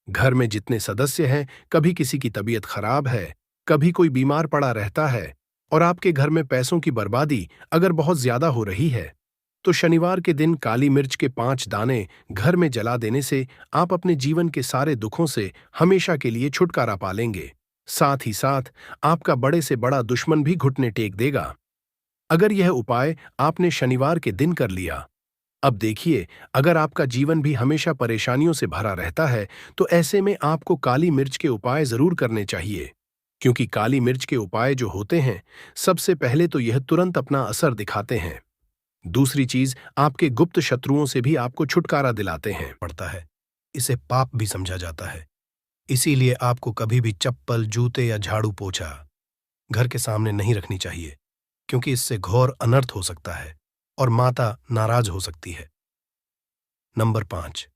A: घर में जितने सदस्य हैं कभी किसी की तबीयत खराब है, कभी कोई बीमार पड़ा रहता है और आपके घर में पैसों की बर्बादी अगर बहुत ज्यादा हो रही है, तो शनिवार के दिन काली मिर्च के 5 दाने घर में जला देने से आप अपने जीवन के सारे दुखों से हमेशा के लिए छुटकारा पा लेंगे। साथ ही साथ आपका बड़े से बड़ा दुश्मन भी घुटने टेक देगा अगर यह उपाय आपने शनिवार के दिन कर लिया। अब देखिए, अगर आपका जीवन भी हमेशा परेशानियों से भरा रहता है तो ऐसे में आपको काली मिर्च के उपाय जरूर करने चाहिए, क्योंकि काली मिर्च के उपाय जो होते हैं, सबसे पहले तो यह तुरंत अपना असर दिखाते हैं। दूसरी चीज, आपके गुप्त शत्रुओं से भी आपको छुटकारा दिलाते हैं पड़ता है। इसे पाप भी समझा जाता है, इसीलिए आपको कभी भी चप्पल, जूते या झाड़ू पोछा घर के सामने नहीं रखनी चाहिए, क्योंकि इससे घोर अनर्थ हो सकता है और माता नाराज हो सकती है। नंबर 5,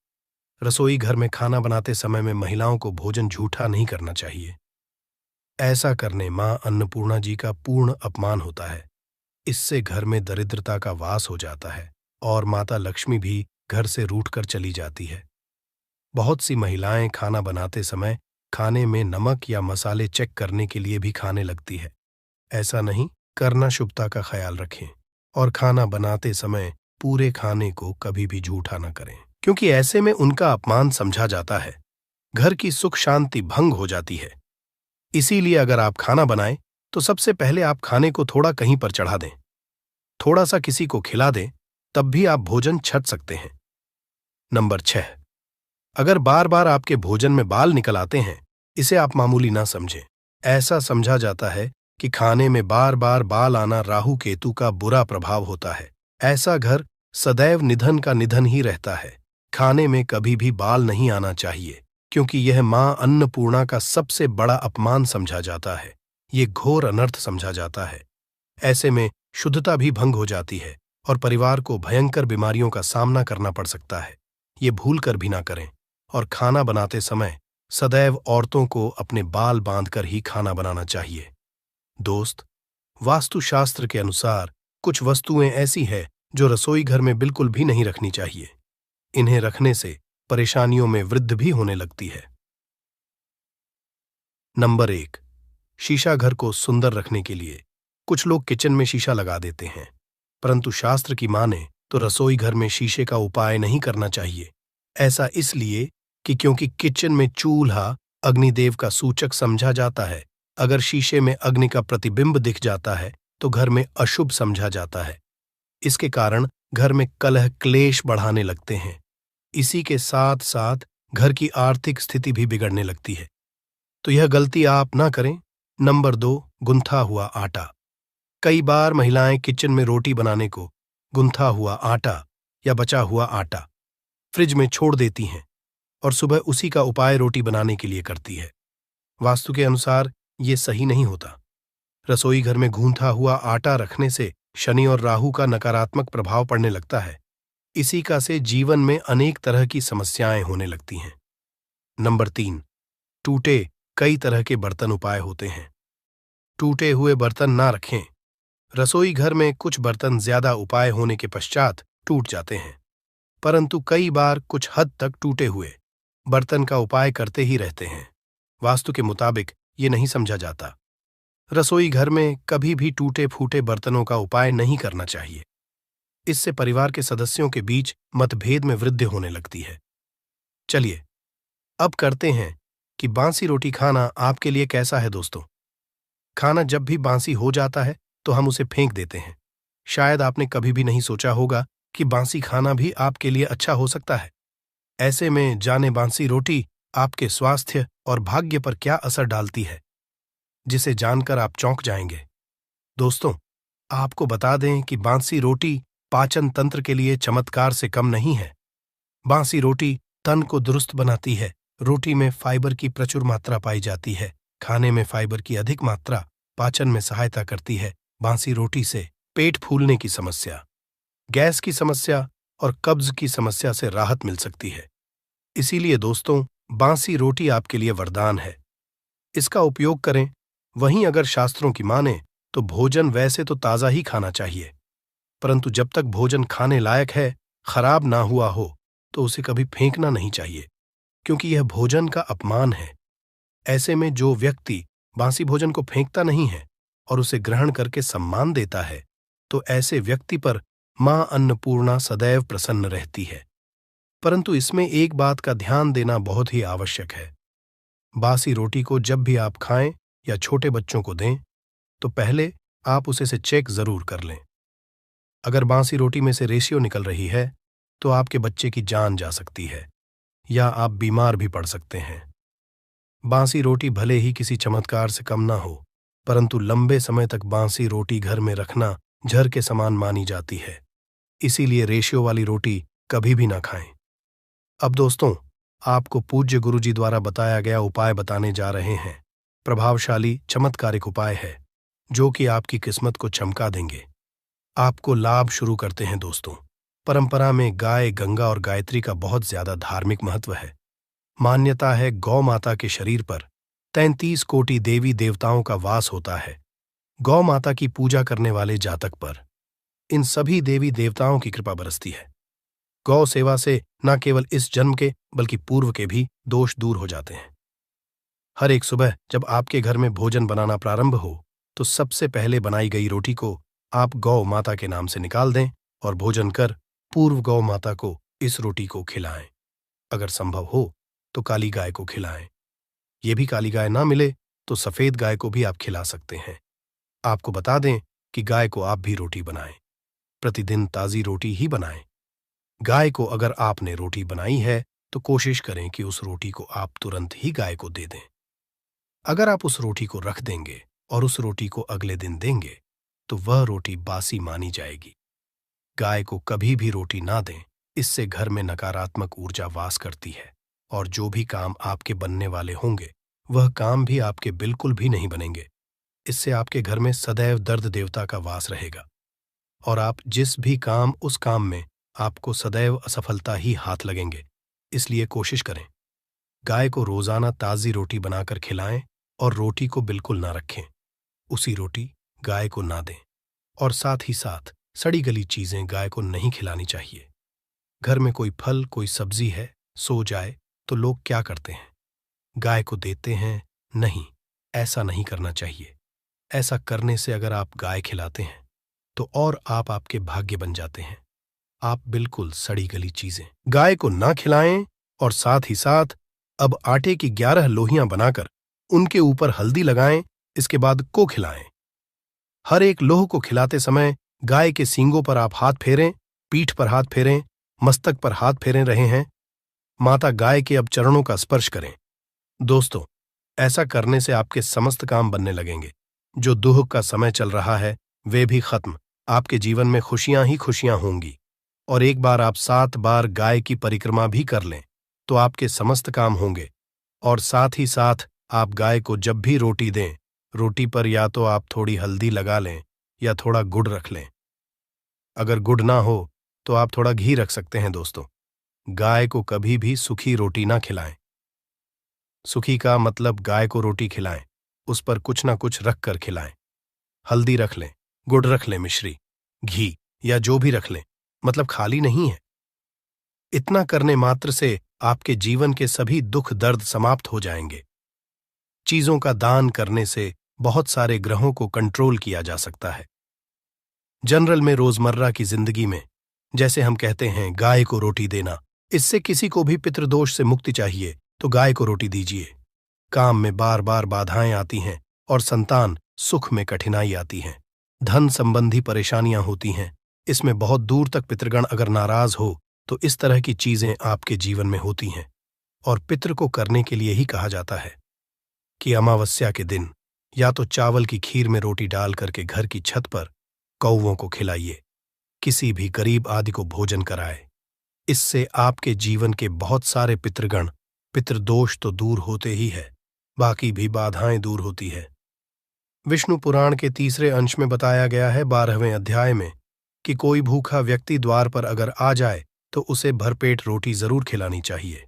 A: रसोई घर में खाना बनाते समय में महिलाओं को भोजन झूठा नहीं करना चाहिए। ऐसा करने मां अन्नपूर्णा जी का पूर्ण अपमान होता है। इससे घर में दरिद्रता का वास हो जाता है और माता लक्ष्मी भी घर से रूठकर चली जाती है। बहुत सी महिलाएं खाना बनाते समय खाने में नमक या मसाले चेक करने के लिए भी खाने लगती है। ऐसा नहीं करना, शुभता का ख्याल रखें और खाना बनाते समय पूरे खाने को कभी भी झूठा न करें, क्योंकि ऐसे में उनका अपमान समझा जाता है। घर की सुख शांति भंग हो जाती है। इसीलिए अगर आप खाना बनाएं तो सबसे पहले आप खाने को थोड़ा कहीं पर चढ़ा दें, थोड़ा सा किसी को खिला दें, तब भी आप भोजन छक सकते हैं। नंबर 6, अगर बार बार आपके भोजन में बाल निकल आते हैं, इसे आप मामूली ना समझें। ऐसा समझा जाता है कि खाने में बार बार बाल आना राहु केतु का बुरा प्रभाव होता है। ऐसा घर सदैव निधन का निधन ही रहता है। खाने में कभी भी बाल नहीं आना चाहिए, क्योंकि यह मां अन्नपूर्णा का सबसे बड़ा अपमान समझा जाता है। ये घोर अनर्थ समझा जाता है। ऐसे में शुद्धता भी भंग हो जाती है और परिवार को भयंकर बीमारियों का सामना करना पड़ सकता है। ये भूल कर भी ना करें और खाना बनाते समय सदैव औरतों को अपने बाल बांधकर ही खाना बनाना चाहिए। दोस्त, वास्तुशास्त्र के अनुसार कुछ वस्तुएं ऐसी हैं जो रसोई घर में बिल्कुल भी नहीं रखनी चाहिए। इन्हें रखने से परेशानियों में वृद्धि भी होने लगती है। नंबर 1, शीशा घर को सुंदर रखने के लिए कुछ लोग किचन में शीशा लगा देते हैं, परंतु शास्त्र की माने तो रसोई घर में शीशे का उपाय नहीं करना चाहिए। ऐसा इसलिए कि क्योंकि किचन में चूल्हा अग्निदेव का सूचक समझा जाता है। अगर शीशे में अग्नि का प्रतिबिंब दिख जाता है तो घर में अशुभ समझा जाता है। इसके कारण घर में कलह क्लेश बढ़ाने लगते हैं। इसी के साथ साथ घर की आर्थिक स्थिति भी बिगड़ने लगती है, तो यह गलती आप ना करें। नंबर 2, गुंथा हुआ आटा। कई बार महिलाएं किचन में रोटी बनाने को गुंथा हुआ आटा या बचा हुआ आटा फ्रिज में छोड़ देती हैं और सुबह उसी का उपाय रोटी बनाने के लिए करती है। वास्तु के अनुसार ये सही नहीं होता। रसोई घर में गूंथा हुआ आटा रखने से शनि और राहु का नकारात्मक प्रभाव पड़ने लगता है। इसी का से जीवन में अनेक तरह की समस्याएं होने लगती हैं। नंबर 3, टूटे कई तरह के बर्तन उपाय होते हैं। टूटे हुए बर्तन ना रखें। रसोई घर में कुछ बर्तन ज्यादा उपाय होने के पश्चात टूट जाते हैं, परंतु कई बार कुछ हद तक टूटे हुए बर्तन का उपाय करते ही रहते हैं। वास्तु के मुताबिक ये नहीं समझा जाता। रसोई घर में कभी भी टूटे फूटे बर्तनों का उपाय नहीं करना चाहिए। इससे परिवार के सदस्यों के बीच मतभेद में वृद्धि होने लगती है। चलिए अब करते हैं कि बांसी रोटी खाना आपके लिए कैसा है दोस्तों। खाना जब भी बांसी हो जाता है तो हम उसे फेंक देते हैं। शायद आपने कभी भी नहीं सोचा होगा कि बांसी खाना भी आपके लिए अच्छा हो सकता है। ऐसे में जाने बांसी रोटी आपके स्वास्थ्य और भाग्य पर क्या असर डालती है, जिसे जानकर आप चौंक जाएंगे। दोस्तों, आपको बता दें कि बासी रोटी पाचन तंत्र के लिए चमत्कार से कम नहीं है। बासी रोटी तन को दुरुस्त बनाती है। रोटी में फाइबर की प्रचुर मात्रा पाई जाती है। खाने में फाइबर की अधिक मात्रा पाचन में सहायता करती है। बासी रोटी से पेट फूलने की समस्या, गैस की समस्या और कब्ज की समस्या से राहत मिल सकती है। इसीलिए दोस्तों, बासी रोटी आपके लिए वरदान है। इसका उपयोग करें। वहीं अगर शास्त्रों की माने तो भोजन वैसे तो ताज़ा ही खाना चाहिए, परंतु जब तक भोजन खाने लायक है, खराब ना हुआ हो, तो उसे कभी फेंकना नहीं चाहिए, क्योंकि यह भोजन का अपमान है। ऐसे में जो व्यक्ति बासी भोजन को फेंकता नहीं है और उसे ग्रहण करके सम्मान देता है, तो ऐसे व्यक्ति पर मां अन्नपूर्णा सदैव प्रसन्न रहती है। परंतु इसमें एक बात का ध्यान देना बहुत ही आवश्यक है। बासी रोटी को जब भी आप खाएं या छोटे बच्चों को दें, तो पहले आप उसे से चेक जरूर कर लें। अगर बासी रोटी में से रेशियो निकल रही है, तो आपके बच्चे की जान जा सकती है या आप बीमार भी पड़ सकते हैं। बासी रोटी भले ही किसी चमत्कार से कम ना हो, परंतु लंबे समय तक बासी रोटी घर में रखना जहर के समान मानी जाती है। इसीलिए रेशियो वाली रोटी कभी भी ना खाएं। अब दोस्तों, आपको पूज्य गुरुजी द्वारा बताया गया उपाय बताने जा रहे हैं। प्रभावशाली चमत्कारिक उपाय है जो कि आपकी किस्मत को चमका देंगे। आपको लाभ शुरू करते हैं दोस्तों। परंपरा में गाय, गंगा और गायत्री का बहुत ज्यादा धार्मिक महत्व है। मान्यता है गौ माता के शरीर पर 33 कोटि देवी देवताओं का वास होता है। गौ माता की पूजा करने वाले जातक पर इन सभी देवी देवताओं की कृपा बरसती है। गौ सेवा से न केवल इस जन्म के बल्कि पूर्व के भी दोष दूर हो जाते हैं। हर एक सुबह जब आपके घर में भोजन बनाना प्रारंभ हो, तो सबसे पहले बनाई गई रोटी को आप गौ माता के नाम से निकाल दें और भोजन कर पूर्व गौ माता को इस रोटी को खिलाएं। अगर संभव हो तो काली गाय को खिलाएं। ये भी काली गाय ना मिले तो सफेद गाय को भी आप खिला सकते हैं। आपको बता दें कि गाय को आप भी रोटी बनाएं। प्रतिदिन ताज़ी रोटी ही बनाएं। गाय को अगर आपने रोटी बनाई है तो कोशिश करें कि उस रोटी को आप तुरंत ही गाय को दे दें। अगर आप उस रोटी को रख देंगे और उस रोटी को अगले दिन देंगे, तो वह रोटी बासी मानी जाएगी। गाय को कभी भी रोटी ना दें, इससे घर में नकारात्मक ऊर्जा वास करती है और जो भी काम आपके बनने वाले होंगे, वह काम भी आपके बिल्कुल भी नहीं बनेंगे। इससे आपके घर में सदैव दर्द देवता का वास रहेगा और आप जिस भी काम उस काम में आपको सदैव असफलता ही हाथ लगेंगे। इसलिए कोशिश करें, गाय को रोजाना ताज़ी रोटी बनाकर खिलाएं और रोटी को बिल्कुल ना रखें। उसी रोटी गाय को ना दें और साथ ही साथ सड़ी गली चीजें गाय को नहीं खिलानी चाहिए। घर में कोई फल, कोई सब्जी है, सो जाए तो लोग क्या करते हैं? गाय को देते हैं? नहीं, ऐसा नहीं करना चाहिए। ऐसा करने से अगर आप गाय खिलाते हैं तो और आप आपके भाग्य बन जाते हैं। आप बिल्कुल सड़ी गली चीजें गाय को ना खिलाएं और साथ ही साथ अब आटे की 11 लोहियां बनाकर उनके ऊपर हल्दी लगाएं, इसके बाद को खिलाएं। हर एक लोह को खिलाते समय गाय के सींगों पर आप हाथ फेरें, पीठ पर हाथ फेरें, मस्तक पर हाथ फेरे रहे हैं। माता गाय के अब चरणों का स्पर्श करें। दोस्तों, ऐसा करने से आपके समस्त काम बनने लगेंगे। जो दुख का समय चल रहा है वे भी खत्म। आपके जीवन में खुशियां ही खुशियां होंगी। और एक बार आप 7 बार गाय की परिक्रमा भी कर लें तो आपके समस्त काम होंगे। और साथ ही साथ आप गाय को जब भी रोटी दें, रोटी पर या तो आप थोड़ी हल्दी लगा लें या थोड़ा गुड़ रख लें। अगर गुड़ ना हो तो आप थोड़ा घी रख सकते हैं। दोस्तों, गाय को कभी भी सूखी रोटी ना खिलाएं। सूखी का मतलब गाय को रोटी खिलाएं, उस पर कुछ ना कुछ रख कर खिलाएं। हल्दी रख लें, गुड़ रख लें, मिश्री, घी या जो भी रख लें, मतलब खाली नहीं है। इतना करने मात्र से आपके जीवन के सभी दुख दर्द समाप्त हो जाएंगे। चीजों का दान करने से बहुत सारे ग्रहों को कंट्रोल किया जा सकता है। जनरल में रोजमर्रा की जिंदगी में जैसे हम कहते हैं गाय को रोटी देना, इससे किसी को भी पितृदोष से मुक्ति चाहिए तो गाय को रोटी दीजिए। काम में बार बार बाधाएं आती हैं और संतान सुख में कठिनाई आती हैं। धन संबंधी परेशानियां होती हैं। इसमें बहुत दूर तक पितृगण अगर नाराज हो तो इस तरह की चीजें आपके जीवन में होती हैं। और पितृ को करने के लिए ही कहा जाता है कि अमावस्या के दिन या तो चावल की खीर में रोटी डाल करके घर की छत पर कौवों को खिलाइए, किसी भी गरीब आदि को भोजन कराए। इससे आपके जीवन के बहुत सारे पितृगण, पितृदोष तो दूर होते ही है, बाकी भी बाधाएं दूर होती है। विष्णु पुराण के तीसरे अंश में बताया गया है 12वें अध्याय में कि कोई भूखा व्यक्ति द्वार पर अगर आ जाए तो उसे भरपेट रोटी जरूर खिलानी चाहिए।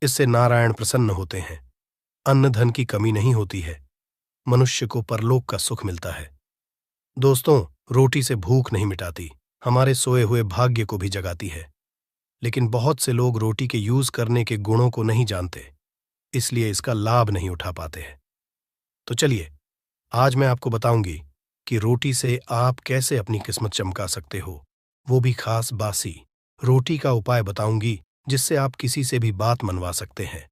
A: इससे नारायण प्रसन्न होते हैं, अन्न धन की कमी नहीं होती है, मनुष्य को परलोक का सुख मिलता है। दोस्तों, रोटी से भूख नहीं मिटाती, हमारे सोए हुए भाग्य को भी जगाती है। लेकिन बहुत से लोग रोटी के यूज करने के गुणों को नहीं जानते, इसलिए इसका लाभ नहीं उठा पाते हैं। तो चलिए, आज मैं आपको बताऊंगी कि रोटी से आप कैसे अपनी किस्मत चमका सकते हो, वो भी खास बासी। रोटी का उपाय बताऊंगी जिससे आप किसी से भी बात मनवा सकते हैं,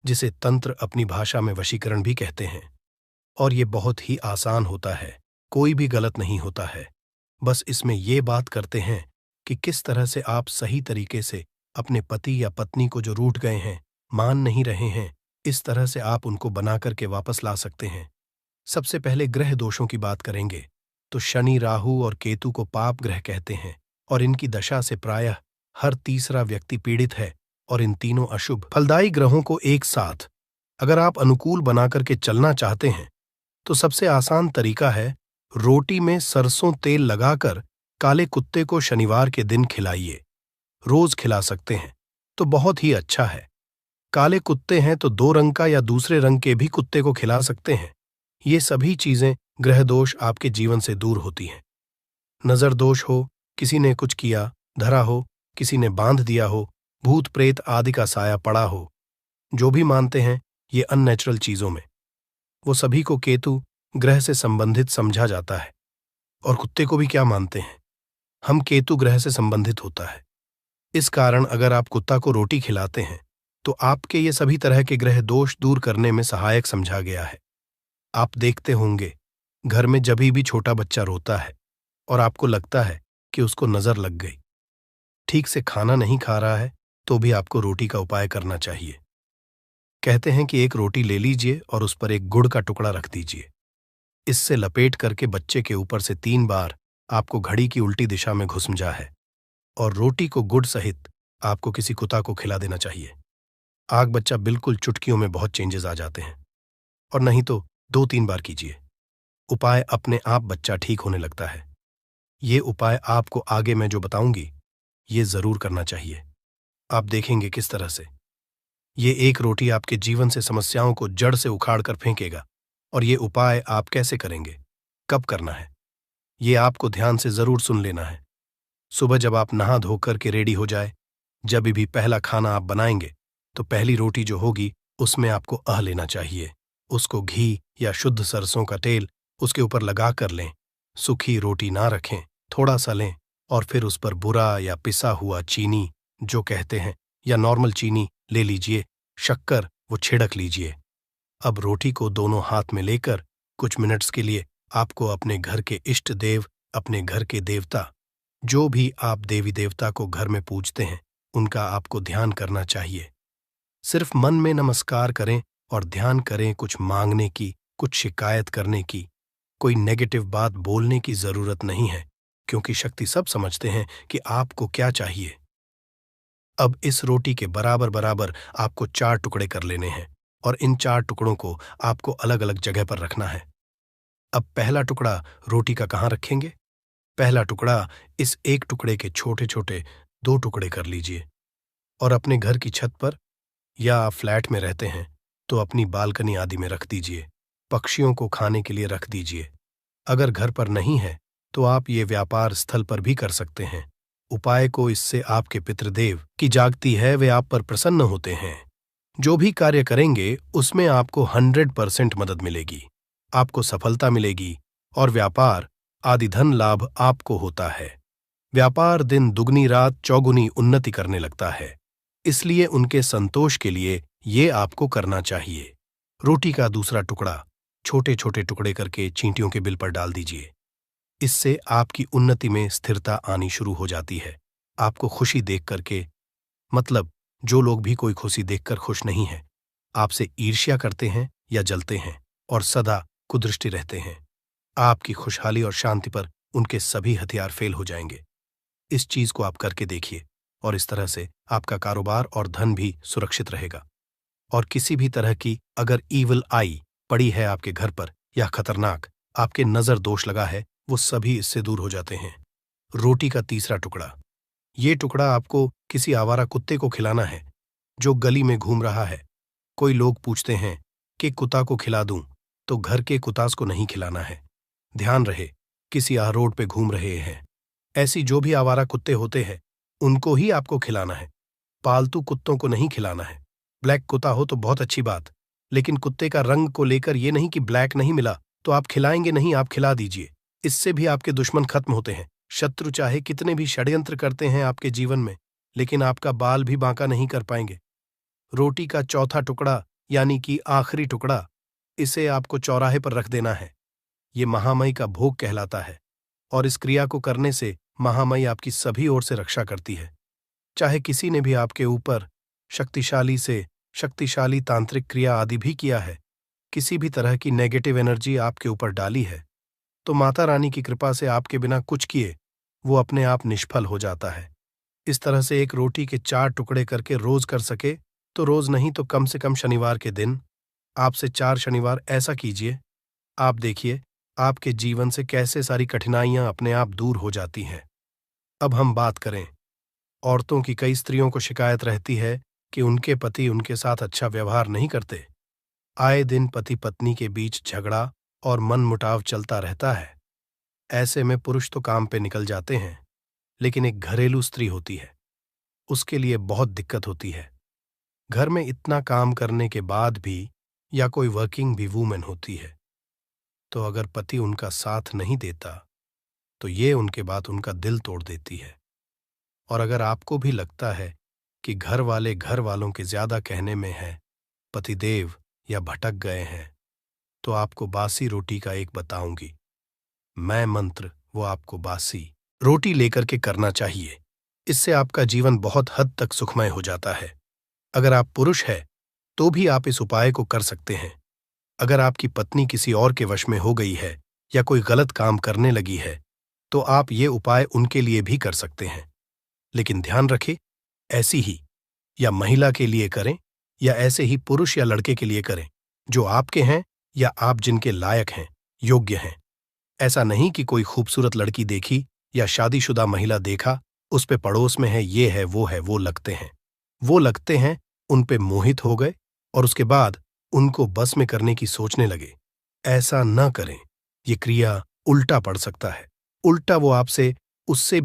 A: जिसे तंत्र अपनी भाषा में वशीकरण भी कहते हैं। और ये बहुत ही आसान होता है, कोई भी गलत नहीं होता है। बस इसमें ये बात करते हैं कि किस तरह से आप सही तरीके से अपने पति या पत्नी को जो रूठ गए हैं, मान नहीं रहे हैं, इस तरह से आप उनको बना करके वापस ला सकते हैं। सबसे पहले ग्रह दोषों की बात करेंगे तो शनि, राहु और केतु को पाप ग्रह कहते हैं और इनकी दशा से प्रायः हर तीसरा व्यक्ति पीड़ित है। और इन तीनों अशुभ फलदायी ग्रहों को एक साथ अगर आप अनुकूल बना करके चलना चाहते हैं तो सबसे आसान तरीका है रोटी में सरसों तेल लगाकर काले कुत्ते को शनिवार के दिन खिलाइए। रोज खिला सकते हैं तो बहुत ही अच्छा है। काले कुत्ते हैं तो 2 रंग का या दूसरे रंग के भी कुत्ते को खिला सकते हैं। ये सभी चीजें ग्रह दोष आपके जीवन से दूर होती हैं। नजर दोष हो, किसी ने कुछ किया धरा हो, किसी ने बांध दिया हो, भूत प्रेत आदि का साया पड़ा हो, जो भी मानते हैं ये अननेचुरल चीजों में, वो सभी को केतु ग्रह से संबंधित समझा जाता है। और कुत्ते को भी क्या मानते हैं, हम केतु ग्रह से संबंधित होता है। इस कारण अगर आप कुत्ता को रोटी खिलाते हैं तो आपके ये सभी तरह के ग्रह दोष दूर करने में सहायक समझा गया है। आप देखते होंगे घर में जब भी छोटा बच्चा रोता है और आपको लगता है कि उसको नजर लग गई, ठीक से खाना नहीं खा रहा है, तो भी आपको रोटी का उपाय करना चाहिए। कहते हैं कि एक रोटी ले लीजिए और उस पर एक गुड़ का टुकड़ा रख दीजिए। इससे लपेट करके बच्चे के ऊपर से 3 बार आपको घड़ी की उल्टी दिशा में घुसमजा है और रोटी को गुड़ सहित आपको किसी कुत्ता को खिला देना चाहिए। आग बच्चा बिल्कुल चुटकियों में बहुत चेंजेस आ जाते हैं। और नहीं तो 2-3 बार कीजिए, उपाय अपने आप बच्चा ठीक होने लगता है। ये उपाय आपको आगे मैं जो बताऊंगी ये जरूर करना चाहिए। आप देखेंगे किस तरह से ये एक रोटी आपके जीवन से समस्याओं को जड़ से उखाड़ कर फेंकेगा। और ये उपाय आप कैसे करेंगे, कब करना है, ये आपको ध्यान से जरूर सुन लेना है। सुबह जब आप नहा धो कर के रेडी हो जाए, जब भी पहला खाना आप बनाएंगे तो पहली रोटी जो होगी उसमें आपको लेना चाहिए। उसको घी या शुद्ध सरसों का तेल उसके ऊपर लगा कर लें। सूखी रोटी ना रखें, थोड़ा सा लें और फिर उस पर बुरा या पिसा हुआ चीनी जो कहते हैं या नॉर्मल चीनी ले लीजिए, शक्कर वो छिड़क लीजिए। अब रोटी को दोनों हाथ में लेकर कुछ मिनट्स के लिए आपको अपने घर के इष्ट देव, अपने घर के देवता, जो भी आप देवी देवता को घर में पूजते हैं, उनका आपको ध्यान करना चाहिए। सिर्फ मन में नमस्कार करें और ध्यान करें, कुछ मांगने की, कुछ शिकायत करने की, कोई नेगेटिव बात बोलने की जरूरत नहीं है, क्योंकि शक्ति सब समझते हैं कि आपको क्या चाहिए। अब इस रोटी के बराबर बराबर आपको 4 टुकड़े कर लेने हैं और इन 4 टुकड़ों को आपको अलग अलग जगह पर रखना है। अब पहला टुकड़ा रोटी का कहाँ रखेंगे? पहला टुकड़ा इस एक टुकड़े के छोटे छोटे 2 टुकड़े कर लीजिए और अपने घर की छत पर, या आप फ्लैट में रहते हैं तो अपनी बालकनी आदि में रख दीजिए। पक्षियों को खाने के लिए रख दीजिए। अगर घर पर नहीं है तो आप ये व्यापार स्थल पर भी कर सकते हैं। उपाय को इससे आपके पितृदेव की जागती है, वे आप पर प्रसन्न होते हैं। जो भी कार्य करेंगे उसमें आपको 100% मदद मिलेगी, आपको सफलता मिलेगी और व्यापार आदि धन लाभ आपको होता है। व्यापार दिन दुगनी रात चौगुनी उन्नति करने लगता है, इसलिए उनके संतोष के लिए ये आपको करना चाहिए। रोटी का दूसरा टुकड़ा छोटे छोटे टुकड़े करके चींटियों के बिल पर डाल दीजिए। इससे आपकी उन्नति में स्थिरता आनी शुरू हो जाती है। आपको खुशी देख करके, मतलब जो लोग भी कोई खुशी देखकर खुश नहीं हैं, आपसे ईर्ष्या करते हैं या जलते हैं और सदा कुदृष्टि रहते हैं, आपकी खुशहाली और शांति पर उनके सभी हथियार फेल हो जाएंगे। इस चीज को आप करके देखिए और इस तरह से आपका कारोबार और धन भी सुरक्षित रहेगा। और किसी भी तरह की अगर ईविल आई पड़ी है आपके घर पर या खतरनाक आपके नजर दोष लगा है, वो सभी इससे दूर हो जाते हैं। रोटी का तीसरा टुकड़ा। ये टुकड़ा आपको किसी आवारा कुत्ते को खिलाना है जो गली में घूम रहा है। कोई लोग पूछते हैं कि कुत्ता को खिला दूं, तो घर के कुत्तास को नहीं खिलाना है। ध्यान रहे, किसी रोड पे घूम रहे हैं, ऐसी जो भी आवारा कुत्ते होते हैं उनको ही आपको खिलाना है। पालतू कुत्तों को नहीं खिलाना है। ब्लैक कुत्ता हो तो बहुत अच्छी बात, लेकिन कुत्ते का रंग को लेकर ये नहीं कि ब्लैक नहीं मिला तो आप खिलाएंगे नहीं, आप खिला दीजिए। इससे भी आपके दुश्मन खत्म होते हैं। शत्रु चाहे कितने भी षड्यंत्र करते हैं आपके जीवन में, लेकिन आपका बाल भी बांका नहीं कर पाएंगे। रोटी का चौथा टुकड़ा यानी कि आखिरी टुकड़ा, इसे आपको चौराहे पर रख देना है। ये महामई का भोग कहलाता है और इस क्रिया को करने से महामई आपकी सभी ओर से रक्षा करती है। चाहे किसी ने भी आपके ऊपर शक्तिशाली से शक्तिशाली तांत्रिक क्रिया आदि भी किया है, किसी भी तरह की नेगेटिव एनर्जी आपके ऊपर डाली है, तो माता रानी की कृपा से आपके बिना कुछ किए वो अपने आप निष्फल हो जाता है। इस तरह से एक रोटी के 4 टुकड़े करके रोज कर सके तो रोज नहीं तो कम से कम शनिवार के दिन आपसे 4 शनिवार ऐसा कीजिए। आप देखिए आपके जीवन से कैसे सारी कठिनाइयां अपने आप दूर हो जाती हैं। अब हम बात करें, औरतों की कई स्त्रियों को शिकायत रहती है कि उनके पति उनके साथ अच्छा व्यवहार नहीं करते। आए दिन पति पत्नी के बीच झगड़ा और मनमुटाव चलता रहता है। ऐसे में पुरुष तो काम पे निकल जाते हैं, लेकिन एक घरेलू स्त्री होती है, उसके लिए बहुत दिक्कत होती है। घर में इतना काम करने के बाद भी, या कोई वर्किंग भी वूमेन होती है, तो अगर पति उनका साथ नहीं देता तो ये उनके बाद उनका दिल तोड़ देती है। और अगर आपको भी लगता है कि घर वाले घर वालों के ज्यादा कहने में है, पतिदेव या भटक गए हैं, तो आपको बासी रोटी का एक बताऊंगी मैं मंत्र, वो आपको बासी रोटी लेकर के करना चाहिए। इससे आपका जीवन बहुत हद तक सुखमय हो जाता है। अगर आप पुरुष हैं तो भी आप इस उपाय को कर सकते हैं। अगर आपकी पत्नी किसी और के वश में हो गई है या कोई गलत काम करने लगी है, तो आप ये उपाय उनके लिए भी कर सकते हैं। लेकिन ध्यान रखें, ऐसी ही या महिला के लिए करें या ऐसे ही पुरुष या लड़के के लिए करें जो आपके हैं या आप जिनके लायक हैं, योग्य हैं। ऐसा नहीं कि कोई खूबसूरत लड़की देखी या शादीशुदा महिला देखा, उस पे पड़ोस में है, ये है, वो लगते हैं, उन पे मोहित हो गए और उसके बाद उनको बस में करने की सोचने लगे। ऐसा न करें, ये क्रिया उल्टा पड़ सकता है। उल्टा वो आपसे उससे